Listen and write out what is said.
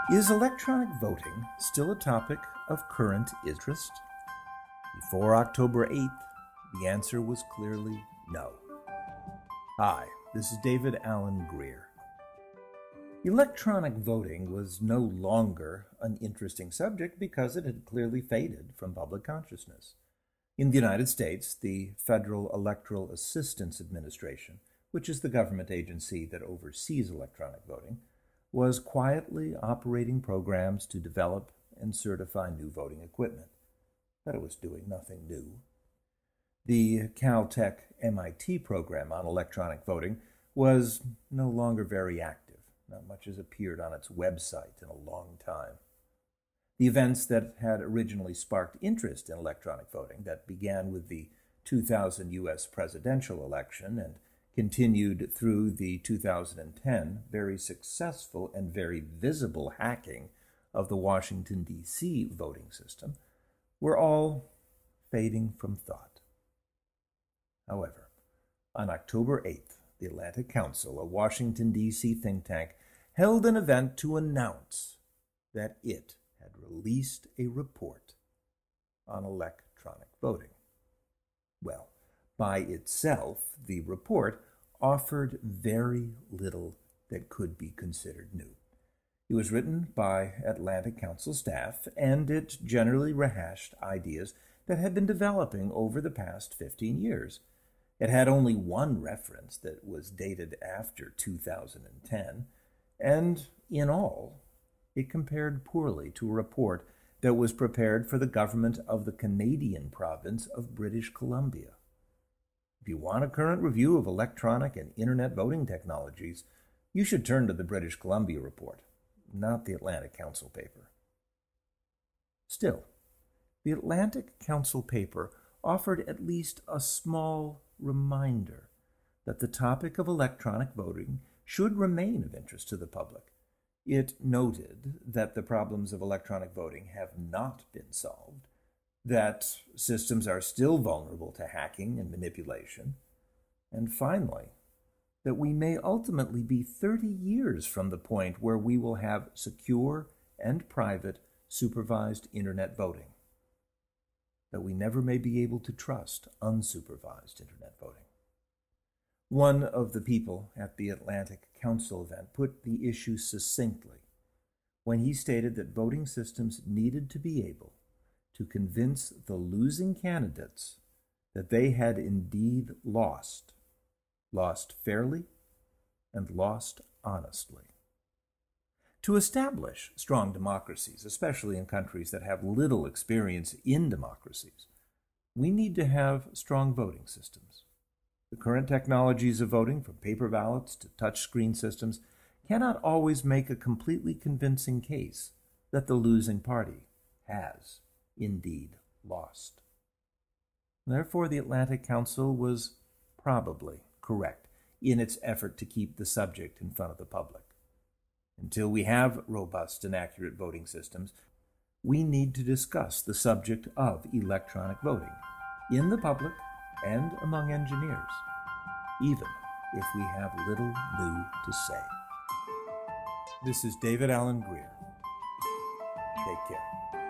Is electronic voting still a topic of current interest? Before October 8th, the answer was clearly no. Hi, this is David Allen Greer. Electronic voting was no longer an interesting subject because it had clearly faded from public consciousness. In the United States, the Federal Electoral Assistance Administration, which is the government agency that oversees electronic voting, was quietly operating programs to develop and certify new voting equipment, but it was doing nothing new. The Caltech-MIT program on electronic voting was no longer very active. Not much has appeared on its website in a long time. The events that had originally sparked interest in electronic voting, that began with the 2000 U.S. presidential election and continued through the 2010 very successful and very visible hacking of the Washington, D.C. voting system, were all fading from thought. However, on October 8th, the Atlantic Council, a Washington, D.C. think tank, held an event to announce that it had released a report on electronic voting. Well, by itself, the report offered very little that could be considered new. It was written by Atlantic Council staff, and it generally rehashed ideas that had been developing over the past 15 years. It had only one reference that was dated after 2010, and in all, it compared poorly to a report that was prepared for the government of the Canadian province of British Columbia. If you want a current review of electronic and internet voting technologies, you should turn to the British Columbia report, not the Atlantic Council paper. Still, the Atlantic Council paper offered at least a small reminder that the topic of electronic voting should remain of interest to the public. It noted that the problems of electronic voting have not been solved, that systems are still vulnerable to hacking and manipulation, and finally, that we may ultimately be 30 years from the point where we will have secure and private supervised internet voting, that we never may be able to trust unsupervised internet voting. One of the people at the Atlantic Council event put the issue succinctly when he stated that voting systems needed to be able to convince the losing candidates that they had indeed lost fairly and lost honestly. To establish strong democracies, especially in countries that have little experience in democracies, we need to have strong voting systems. The current technologies of voting, from paper ballots to touchscreen systems, cannot always make a completely convincing case that the losing party has indeed lost. Therefore, the Atlantic Council was probably correct in its effort to keep the subject in front of the public. Until we have robust and accurate voting systems, we need to discuss the subject of electronic voting in the public and among engineers, even if we have little new to say. This is David Allen Greer. Take care.